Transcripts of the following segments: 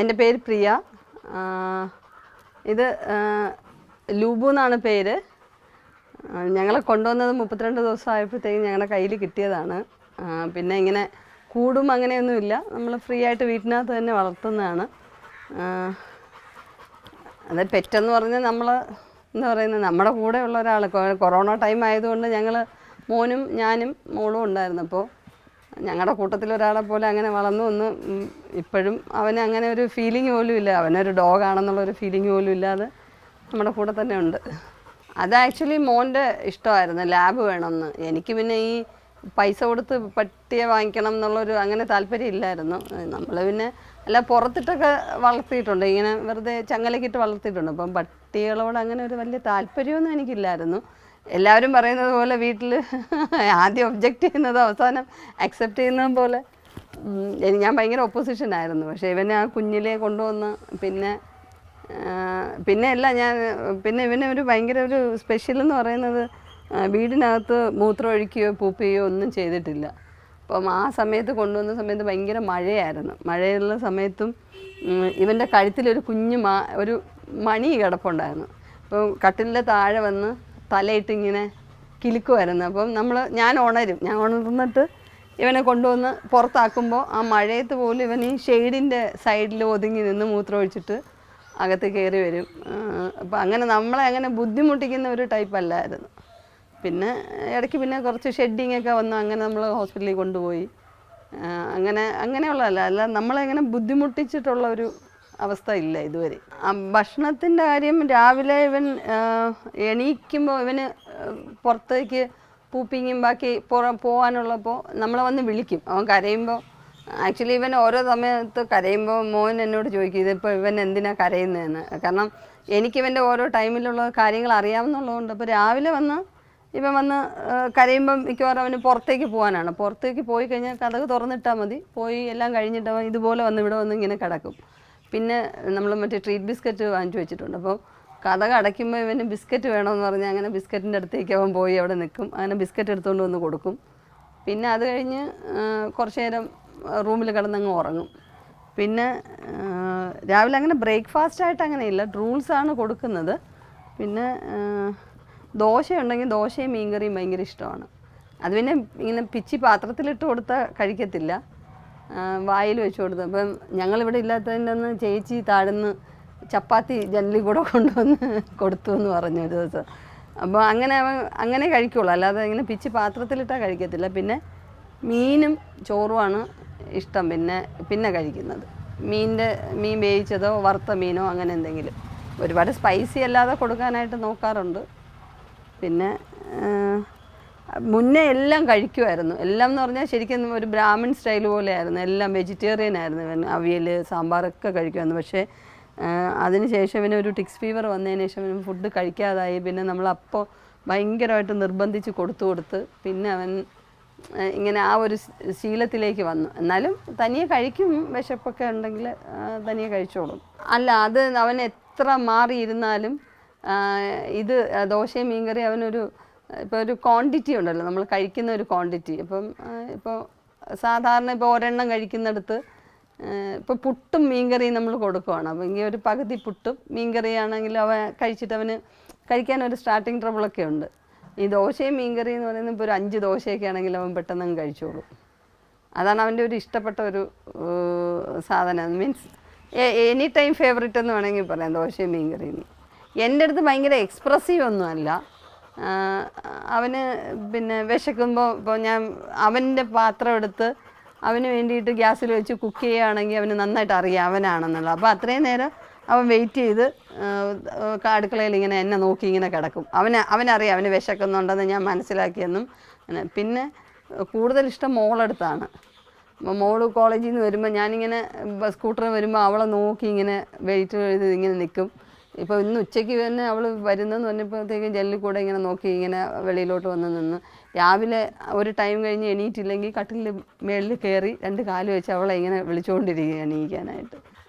എൻ്റെ പേര് പ്രിയ. ഇത് ലൂബു എന്നാണ് പേര്. ഞങ്ങളെ കൊണ്ടുവന്നത് 32 ദിവസം ആയപ്പോഴത്തേക്കും ഞങ്ങളുടെ കയ്യിൽ കിട്ടിയതാണ്. പിന്നെ ഇങ്ങനെ കൂടും അങ്ങനെയൊന്നുമില്ല, നമ്മൾ ഫ്രീ ആയിട്ട് വീട്ടിനകത്ത് തന്നെ വളർത്തുന്നതാണ്. അത് പെറ്റെന്ന് പറഞ്ഞാൽ നമ്മൾ എന്താ പറയുന്നത്, നമ്മുടെ കൂടെ ഉള്ള ഒരാൾ. കൊറോണ ടൈം ആയതുകൊണ്ട് ഞങ്ങൾ മോനും ഞാനും മോളും ഉണ്ടായിരുന്നു. അപ്പോൾ ഞങ്ങളുടെ കൂട്ടത്തിലൊരാളെ പോലെ അങ്ങനെ വളർന്നു വന്ന് ഇപ്പോഴും അവന് അങ്ങനെ ഒരു ഫീലിംഗ് പോലും ഇല്ല, അവനൊരു ഡോഗാണെന്നുള്ളൊരു ഫീലിംഗ് പോലും ഇല്ലാതെ നമ്മുടെ കൂടെ തന്നെ ഉണ്ട്. അത് ആക്ച്വലി മോൻ്റെ ഇഷ്ടമായിരുന്നു, ലാബ് വേണമെന്ന്. എനിക്ക് പിന്നെ ഈ പൈസ കൊടുത്ത് പട്ടിയെ വാങ്ങിക്കണം എന്നുള്ളൊരു അങ്ങനെ താല്പര്യം ഇല്ലായിരുന്നു. നമ്മൾ പിന്നെ അല്ല പുറത്തിട്ടൊക്കെ വളർത്തിയിട്ടുണ്ട്, ഇങ്ങനെ വെറുതെ ചങ്ങലക്കിട്ട് വളർത്തിയിട്ടുണ്ട്. അപ്പം പട്ടികളോട് അങ്ങനെ ഒരു വലിയ താല്പര്യമൊന്നും എനിക്കില്ലായിരുന്നു. എല്ലാവരും പറയുന്നത് പോലെ വീട്ടിൽ ആദ്യം ഒബ്ജക്റ്റ് ചെയ്യുന്നത് അവസാനം അക്സെപ്റ്റ് ചെയ്യുന്നത് പോലെ ഞാൻ ഭയങ്കര ഒപ്പോസിഷനായിരുന്നു. പക്ഷേ ഇവനെ ആ കുഞ്ഞിലെ കൊണ്ടുവന്ന് പിന്നെ അല്ല പിന്നെ ഇവനെ ഒരു ഭയങ്കര ഒരു സ്പെഷ്യൽ എന്ന് പറയുന്നത്, വീടിനകത്ത് മൂത്രം ഒഴിക്കുകയോ പൂപ്പുകയോ ഒന്നും ചെയ്തിട്ടില്ല. അപ്പം ആ സമയത്ത് കൊണ്ടുവന്ന സമയത്ത് ഭയങ്കര മഴയായിരുന്നു. മഴയുള്ള സമയത്തും ഇവൻ്റെ കഴുത്തിലൊരു കുഞ്ഞു ഒരു മണി കിടപ്പുണ്ടായിരുന്നു. അപ്പോൾ കട്ടിലിൻ്റെ താഴെ വന്ന് തലയിട്ടിങ്ങനെ കിലുക്കുമായിരുന്നു. അപ്പം ഞാൻ ഉണർന്നിട്ട് ഇവനെ കൊണ്ടുവന്ന് പുറത്താക്കുമ്പോൾ ആ മഴയത്ത് പോലും ഇവൻ ഈ ഷെയ്ഡിൻ്റെ സൈഡിൽ ഒതുങ്ങി നിന്ന് മൂത്രം ഒഴിച്ചിട്ട് അകത്ത് കയറി വരും. അപ്പം അങ്ങനെ നമ്മളെ അങ്ങനെ ബുദ്ധിമുട്ടിക്കുന്ന ഒരു ടൈപ്പ് അല്ലായിരുന്നു. ഇടയ്ക്ക് പിന്നെ കുറച്ച് ഷെഡിങ്ങൊക്കെ വന്നു, അങ്ങനെ നമ്മൾ ഹോസ്പിറ്റലിൽ കൊണ്ടുപോയി. അങ്ങനെയുള്ളതല്ല നമ്മളെങ്ങനെ ബുദ്ധിമുട്ടിച്ചിട്ടുള്ള ഒരു അവസ്ഥ ഇല്ല ഇതുവരെ. ഭക്ഷണത്തിൻ്റെ കാര്യം, രാവിലെ ഇവൻ എണീക്കുമ്പോൾ ഇവന് പുറത്തേക്ക് പൂപ്പിങ്ങും ബാക്കി പോകാനുള്ളപ്പോൾ നമ്മളെ വന്ന് വിളിക്കും. അവൻ കരയുമ്പോൾ, ആക്ച്വലി ഇവൻ ഓരോ സമയത്ത് കരയുമ്പോൾ മോൻ എന്നോട് ചോദിക്കും ഇതിപ്പോൾ ഇവൻ എന്തിനാണ് കരയുന്നതെന്ന്. കാരണം എനിക്കിവൻ്റെ ഓരോ ടൈമിലുള്ള കാര്യങ്ങൾ അറിയാമെന്നുള്ളതുകൊണ്ട്. അപ്പോൾ രാവിലെ ഇവൻ വന്ന് കരയുമ്പം മിക്കവാറും അവന് പുറത്തേക്ക് പോകാനാണ്. പുറത്തേക്ക് പോയി കഴിഞ്ഞാൽ കതക് തുറന്നിട്ടാൽ മതി, പോയി എല്ലാം കഴിഞ്ഞിട്ട് അവൻ ഇതുപോലെ ഇവിടെ വന്ന് ഇങ്ങനെ കിടക്കും. പിന്നെ നമ്മൾ മറ്റേ ട്രീറ്റ് ബിസ്ക്കറ്റ് വാങ്ങിച്ചു വെച്ചിട്ടുണ്ട്. അപ്പോൾ കതക് അടയ്ക്കുമ്പോൾ ഇവന് ബിസ്ക്കറ്റ് വേണമെന്ന് പറഞ്ഞാൽ അങ്ങനെ ബിസ്ക്കറ്റിൻ്റെ അടുത്തേക്ക് അവൻ പോയി അവിടെ നിൽക്കും. അങ്ങനെ ബിസ്ക്കറ്റ് എടുത്തുകൊണ്ട് വന്ന് കൊടുക്കും. പിന്നെ അത് കഴിഞ്ഞ് കുറച്ച് നേരം റൂമിൽ കിടന്നങ്ങ് ഉറങ്ങും. പിന്നെ രാവിലെ അങ്ങനെ ബ്രേക്ക്ഫാസ്റ്റായിട്ട് അങ്ങനെയില്ല, റൂൾസാണ് കൊടുക്കുന്നത്. പിന്നെ ദോശയുണ്ടെങ്കിൽ ദോശയും മീൻകറിയും ഭയങ്കര ഇഷ്ടമാണ്. അത് പിന്നെ ഇങ്ങനെ പിച്ചി പാത്രത്തിലിട്ട് കൊടുത്താൽ കഴിക്കത്തില്ല, വായിൽ വെച്ച് കൊടുത്തു. അപ്പം ഞങ്ങളിവിടെ ഇല്ലാത്തതിൻ്റെ ഒന്ന് ചേച്ചി താഴ്ന്ന് ചപ്പാത്തി ജനലിൽ കൂടെ കൊണ്ടുവന്ന് കൊടുത്തു എന്ന് പറഞ്ഞു ഒരു ദിവസം. അപ്പോൾ അങ്ങനെ കഴിക്കുള്ളൂ, അല്ലാതെ ഇങ്ങനെ പിച്ചി പാത്രത്തിലിട്ടാൽ കഴിക്കത്തില്ല. പിന്നെ മീനും ചോറുമാണ് ഇഷ്ടം പിന്നെ കഴിക്കുന്നത്. മീൻ വേവിച്ചതോ വറുത്ത മീനോ അങ്ങനെ എന്തെങ്കിലും. ഒരുപാട് സ്പൈസി അല്ലാതെ കൊടുക്കാനായിട്ട് നോക്കാറുണ്ട്. പിന്നെ മുന്നേ എല്ലാം കഴിക്കുമായിരുന്നു. എല്ലാം എന്ന് പറഞ്ഞാൽ ശരിക്കും ഒരു ബ്രാഹ്മിൺ സ്റ്റൈൽ പോലെയായിരുന്നു, എല്ലാം വെജിറ്റേറിയൻ ആയിരുന്നു. ഇവൻ അവിയൽ സാമ്പാറൊക്കെ കഴിക്കുമായിരുന്നു. പക്ഷേ അതിനുശേഷം ഇവനൊരു ടിക്സ് ഫീവർ വന്നതിന് ശേഷം ഇവൻ ഫുഡ് കഴിക്കാതായി. പിന്നെ നമ്മളപ്പോൾ ഭയങ്കരമായിട്ട് നിർബന്ധിച്ച് കൊടുത്ത് പിന്നെ അവൻ ഇങ്ങനെ ആ ഒരു ശീലത്തിലേക്ക് വന്നു. എന്നാലും തനിയെ കഴിക്കും, വിശപ്പൊക്കെ ഉണ്ടെങ്കിൽ തനിയെ കഴിച്ചോളും. അല്ല, അത് അവൻ എത്ര മാറിയിരുന്നാലും ഇത് ദോശയും മീൻകറി അവനൊരു ഇപ്പോൾ ഒരു ക്വാണ്ടിറ്റി ഉണ്ടല്ലോ, നമ്മൾ കഴിക്കുന്ന ഒരു ക്വാണ്ടിറ്റി. ഇപ്പോൾ സാധാരണ ഇപ്പോൾ ഒരെണ്ണം കഴിക്കുന്നിടത്ത് ഇപ്പോൾ പുട്ടും മീൻകറിയും നമ്മൾ കൊടുക്കുവാണ്. അപ്പോൾ ഇങ്ങനെ ഒരു പകുതി പുട്ടും മീൻകറിയാണെങ്കിൽ അവൻ കഴിച്ചിട്ട് അവന് കഴിക്കാനൊരു സ്റ്റാർട്ടിങ് ട്രബിളൊക്കെ ഉണ്ട്. ഈ ദോശയും മീൻകറി എന്ന് പറയുന്നത് ഇപ്പോൾ ഒരു 5 ദോശയൊക്കെ ആണെങ്കിൽ അവൻ പെട്ടെന്ന് കഴിച്ചോളും. അതാണ് അവൻ്റെ ഒരു ഇഷ്ടപ്പെട്ട ഒരു സാധനം. മീൻസ് എനി ടൈം ഫേവറേറ്റ് എന്ന് വേണമെങ്കിൽ പറയാം ദോശയും മീൻകറിയും. എൻ്റെ അടുത്ത് ഭയങ്കര എക്സ്പ്രസീവ് ഒന്നുമല്ല. അവന് പിന്നെ വിശക്കുമ്പോൾ ഇപ്പോൾ ഞാൻ അവൻ്റെ പാത്രം എടുത്ത് അവന് വേണ്ടിയിട്ട് ഗ്യാസിൽ വെച്ച് കുക്ക് ചെയ്യുകയാണെങ്കിൽ അവന് നന്നായിട്ട് അറിയാം അവനാണെന്നുള്ളത്. അപ്പോൾ അത്രയും നേരം അവൻ വെയിറ്റ് ചെയ്ത് അടുക്കളയിൽ ഇങ്ങനെ എന്നെ നോക്കി ഇങ്ങനെ കിടക്കും. അവനറിയാം അവന് വിശക്കുന്നുണ്ടെന്ന് ഞാൻ മനസ്സിലാക്കിയെന്നും. പിന്നെ കൂടുതൽ ഇഷ്ടം മോളെടുത്താണ്. മോള് കോളേജിൽ നിന്ന് വരുമ്പോൾ ഞാനിങ്ങനെ സ്കൂട്ടറിൽ വരുമ്പോൾ അവളെ നോക്കി ഇങ്ങനെ വെയിറ്റ് ചെയ്ത് ഇങ്ങനെ നിൽക്കും. ഇപ്പോൾ ഇന്ന് ഉച്ചയ്ക്ക് തന്നെ അവൾ വരുന്നതെന്ന് പറഞ്ഞപ്പോഴത്തേക്കും ജനലിൽ കൂടെ ഇങ്ങനെ നോക്കി ഇങ്ങനെ വെളിയിലോട്ട് വന്ന് നിന്ന്. രാവിലെ ഒരു ടൈം കഴിഞ്ഞ് എണീറ്റില്ലെങ്കിൽ കട്ടിലിൽ മേളിൽ കയറി 2 കാല് വെച്ച് അവളെ ഇങ്ങനെ വിളിച്ചുകൊണ്ടിരിക്കുക എണീക്കാനായിട്ട്.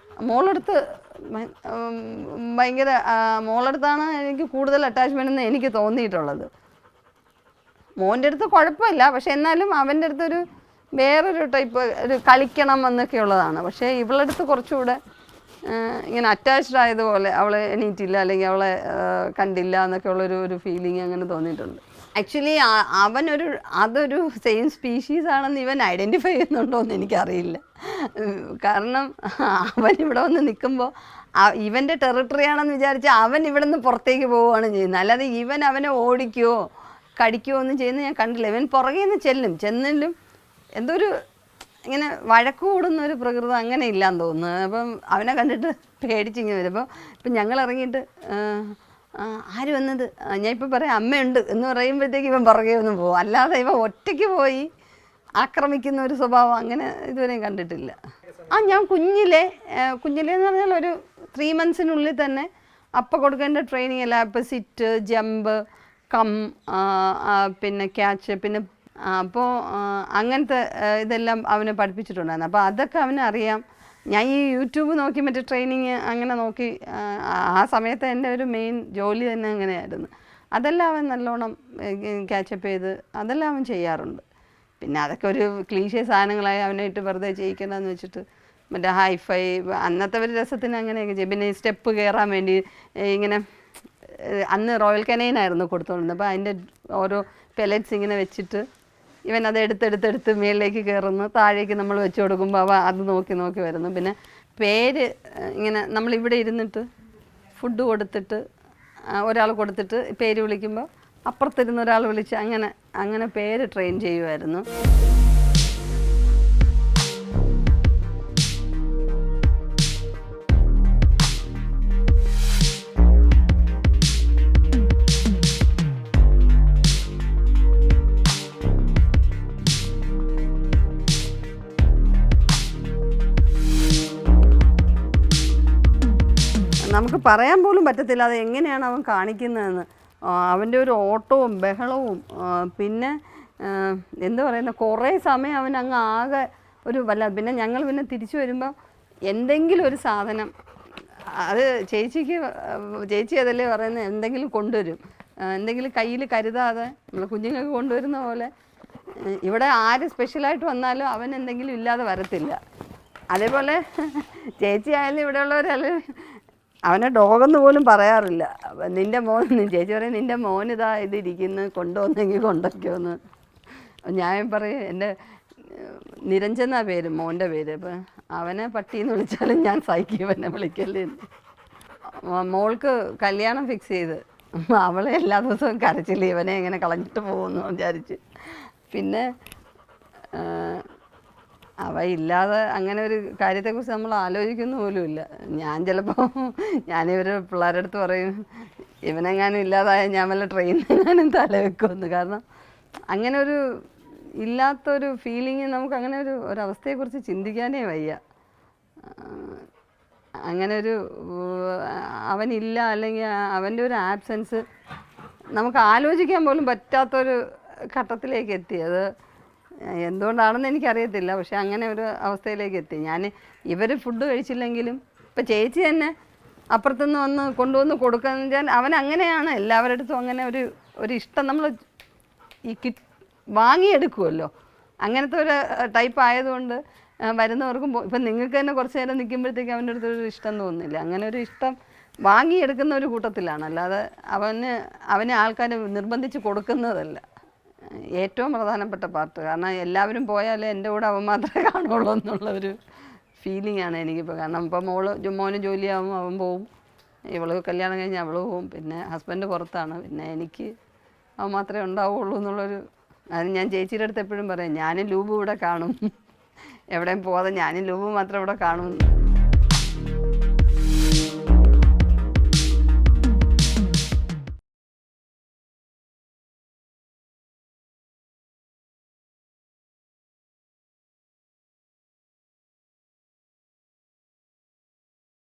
മോളടുത്ത് ഭയങ്കര മോളടുത്താണ് എനിക്ക് കൂടുതൽ അറ്റാച്ച്മെൻ്റ് എന്ന് എനിക്ക് തോന്നിയിട്ടുള്ളത്. മോൻ്റെ അടുത്ത് കുഴപ്പമില്ല, പക്ഷെ എന്നാലും അവൻ്റെ അടുത്തൊരു വേറൊരു ടൈപ്പ് ഒരു കളിക്കണം എന്നൊക്കെ ഉള്ളതാണ്. പക്ഷേ ഇവളടുത്ത് കുറച്ചുകൂടെ ഇങ്ങനെ അറ്റാച്ച്ഡ് ആയതുപോലെ അവൾ എണീറ്റില്ല അല്ലെങ്കിൽ അവളെ കണ്ടില്ല എന്നൊക്കെ ഉള്ളൊരു ഫീലിംഗ് അങ്ങനെ തോന്നിയിട്ടുണ്ട്. ആക്ച്വലി അതൊരു സെയിം സ്പീഷീസ് ആണെന്ന് ഇവൻ ഐഡൻറ്റിഫൈ ചെയ്യുന്നുണ്ടോ എന്ന് എനിക്കറിയില്ല. കാരണം അവൻ ഇവിടെ വന്ന് നിൽക്കുമ്പോൾ ഇവൻ്റെ ടെറിട്ടറി ആണെന്ന് വിചാരിച്ചാൽ അവൻ ഇവിടെ നിന്ന് പുറത്തേക്ക് പോവുകയാണ് ചെയ്യുന്നത്. അല്ലാതെ ഇവൻ അവനെ ഓടിക്കുകയോ കടിക്കുകയോ ഒന്നും ചെയ്യുന്നത് ഞാൻ കണ്ടില്ല. ഇവൻ പുറകെ നിന്ന് ചെന്നിലും എന്തോ ഒരു ഇങ്ങനെ വഴക്ക് കൂടുന്ന ഒരു പ്രകൃതം അങ്ങനെ ഇല്ലാന്ന് തോന്നുന്നു. അപ്പം അവനെ കണ്ടിട്ട് പേടിച്ചിങ്ങനെ വരും. ഇപ്പം ഞങ്ങൾ ഇറങ്ങിയിട്ട് ആര് വന്നത്, ഞാൻ ഇപ്പം പറയാം അമ്മയുണ്ട് എന്ന് പറയുമ്പോഴത്തേക്ക് ഇവൻ പുറകെ ഒന്നും പോകും. അല്ലാതെ ഇവൻ ഒറ്റയ്ക്ക് പോയി ആക്രമിക്കുന്ന ഒരു സ്വഭാവം അങ്ങനെ ഇതുവരെയും കണ്ടിട്ടില്ല. ഞാൻ കുഞ്ഞിലെന്ന് പറഞ്ഞാൽ ഒരു 3 months തന്നെ അപ്പം കൊടുക്കേണ്ട ട്രെയിനിങ് എല്ലാം, ഇപ്പം സിറ്റ്, ജമ്പ്, കം, പിന്നെ ക്യാച്ച്, പിന്നെ അപ്പോൾ അങ്ങനത്തെ ഇതെല്ലാം അവനെ പഠിപ്പിച്ചിട്ടുണ്ടായിരുന്നു. അപ്പോൾ അതൊക്കെ അവന് അറിയാം. ഞാൻ ഈ യൂട്യൂബ് നോക്കി മറ്റേ ട്രെയിനിങ് അങ്ങനെ നോക്കി ആ സമയത്ത് എൻ്റെ ഒരു മെയിൻ ജോലി തന്നെ അങ്ങനെയായിരുന്നു. അതെല്ലാം അവൻ നല്ലോണം ക്യാച്ചപ്പ് ചെയ്ത് അതെല്ലാം അവൻ ചെയ്യാറുണ്ട്. പിന്നെ അതൊക്കെ ഒരു ക്ലീശേ സാധനങ്ങളായി അവനായിട്ട് വെറുതെ ചെയ്യിക്കണമെന്ന് വെച്ചിട്ട് മറ്റേ ഹൈഫൈ അന്നത്തെ ഒരു രസത്തിന് അങ്ങനെയൊക്കെ ചെയ്യും. പിന്നെ ഈ സ്റ്റെപ്പ് കയറാൻ വേണ്ടി ഇങ്ങനെ അന്ന് റോയൽ കനൈനായിരുന്നു കൊടുത്തുകൊണ്ടിരുന്നത്. അപ്പോൾ അതിൻ്റെ ഓരോ പെലറ്റ്സ് ഇങ്ങനെ വെച്ചിട്ട് ഇവൻ അത് എടുത്തെടുത്ത് മേളിലേക്ക് കയറുന്നു, താഴേക്ക് നമ്മൾ വെച്ച് കൊടുക്കുമ്പോൾ അവ അത് നോക്കി വരുന്നു. പിന്നെ പേര് ഇങ്ങനെ നമ്മളിവിടെ ഇരുന്നിട്ട് ഫുഡ് കൊടുത്തിട്ട് ഒരാൾ കൊടുത്തിട്ട് പേര് വിളിക്കുമ്പോൾ അപ്പുറത്തിരുന്ന് ഒരാൾ വിളിച്ച് അങ്ങനെ പേര് ട്രെയിൻ ചെയ്യുമായിരുന്നു. നമുക്ക് പറയാൻ പോലും പറ്റത്തില്ല അത് എങ്ങനെയാണ് അവൻ കാണിക്കുന്നതെന്ന്. അവൻ്റെ ഒരു ഓട്ടവും ബഹളവും പിന്നെ എന്താ പറയുന്നത്, കുറേ സമയം അവൻ അങ്ങ് ആകെ ഒരു പിന്നെ ഞങ്ങൾ പിന്നെ തിരിച്ചു വരുമ്പോൾ എന്തെങ്കിലും ഒരു സാധനം അത് ചേച്ചി അതല്ലേ പറയുന്നത്, എന്തെങ്കിലും കൊണ്ടുവരും, എന്തെങ്കിലും കയ്യിൽ കരുതാതെ നമ്മൾ കുഞ്ഞുങ്ങൾക്ക് കൊണ്ടുവരുന്ന പോലെ ഇവിടെ ആര് സ്പെഷ്യലായിട്ട് വന്നാലും അവൻ എന്തെങ്കിലും ഇല്ലാതെ വരത്തില്ല. അതേപോലെ ചേച്ചി ആയാലും ഇവിടെയുള്ളവരല്ല അവനെ ഡോഗെന്ന് പോലും പറയാറില്ല. നിൻ്റെ മോൻ, ചേച്ചി പറയും നിൻ്റെ മോനിതാ ഇതിരിക്കുന്നു, കൊണ്ടുവന്നെങ്കിൽ കൊണ്ടൊക്കെയൊന്ന്. ഞാൻ പറയും എൻ്റെ നിരഞ്ജന പേര് മോൻ്റെ പേര്, അപ്പം അവനെ പട്ടിയെന്ന് വിളിച്ചാലും ഞാൻ സഹിക്കുവനെ വിളിക്കല്ലേ. മോൾക്ക് കല്യാണം ഫിക്സ് ചെയ്ത് അവളെ എല്ലാ ദിവസവും കരച്ചില്ല, ഇവനെ എങ്ങനെ കളഞ്ഞിട്ട് പോകുമെന്ന് വിചാരിച്ച്. പിന്നെ ഇല്ലാതെ അങ്ങനെ ഒരു കാര്യത്തെക്കുറിച്ച് നമ്മൾ ആലോചിക്കുന്ന പോലുമില്ല. ഞാൻ ചിലപ്പോൾ ഞാനിവർ പിള്ളേരുടെ അടുത്ത് പറയും ഇവനെങ്ങാനും ഇല്ലാതായ ഞാൻ വല്ല ട്രെയിനെങ്ങാനും തലവെക്കുമെന്ന്. കാരണം അങ്ങനെ ഒരു ഇല്ലാത്തൊരു ഫീലിങ് നമുക്ക് അങ്ങനെ ഒരവസ്ഥയെക്കുറിച്ച് ചിന്തിക്കാനേ വയ്യ. അങ്ങനെ അവനില്ല അല്ലെങ്കിൽ അവൻ്റെ ഒരു ആബ്സെൻസ് നമുക്ക് ആലോചിക്കാൻ പോലും പറ്റാത്തൊരു ഘട്ടത്തിലേക്ക് എത്തി. അത് എന്തുകൊണ്ടാണെന്ന് എനിക്കറിയത്തില്ല, പക്ഷെ അങ്ങനെ ഒരു അവസ്ഥയിലേക്ക് എത്തി. ഇവർ ഫുഡ് കഴിച്ചില്ലെങ്കിലും ഇപ്പം ചേച്ചി തന്നെ അപ്പുറത്തുനിന്ന് വന്ന് കൊണ്ടുവന്ന് കൊടുക്കുകയെന്ന് വെച്ചാൽ അവൻ അങ്ങനെയാണ്. എല്ലാവരുടെ അടുത്തും അങ്ങനെ ഒരു ഇഷ്ടം നമ്മൾ വാങ്ങിയെടുക്കുമല്ലോ. അങ്ങനത്തെ ഒരു ടൈപ്പ് ആയതുകൊണ്ട് വരുന്നവർക്കും ഇപ്പം നിങ്ങൾക്ക് തന്നെ കുറച്ച് നേരം നിൽക്കുമ്പോഴത്തേക്ക് അവൻ്റെ അടുത്തൊരു ഇഷ്ടം തോന്നുന്നില്ല. അങ്ങനെ ഒരു ഇഷ്ടം വാങ്ങിയെടുക്കുന്ന ഒരു കൂട്ടത്തിലാണ്, അല്ലാതെ അവനെ ആൾക്കാർ നിർബന്ധിച്ച് കൊടുക്കുന്നതല്ല. ഏറ്റവും പ്രധാനപ്പെട്ട പാർട്ട്. കാരണം എല്ലാവരും പോയാലേ എൻ്റെ കൂടെ അവൻ മാത്രമേ കാണുള്ളൂ എന്നുള്ള ഒരു ഫീലിംഗ് ആണ് എനിക്കിപ്പോൾ. കാരണം ഇപ്പോൾ മോന് ജോലിയാവും, അവൻ പോവും, ഇവള് കല്യാണം കഴിഞ്ഞ് അവൾ പോവും, പിന്നെ ഹസ്ബൻഡ് പുറത്താണ്, പിന്നെ എനിക്ക് അവൻ മാത്രമേ ഉണ്ടാവുള്ളൂ എന്നുള്ളൊരു. അത് ഞാൻ ചേച്ചിയുടെ അടുത്ത് എപ്പോഴും പറയും, ഞാനും ലൂബും ഇവിടെ കാണും, എവിടെയും പോകാതെ ഞാനും ലൂബും മാത്രം ഇവിടെ കാണും.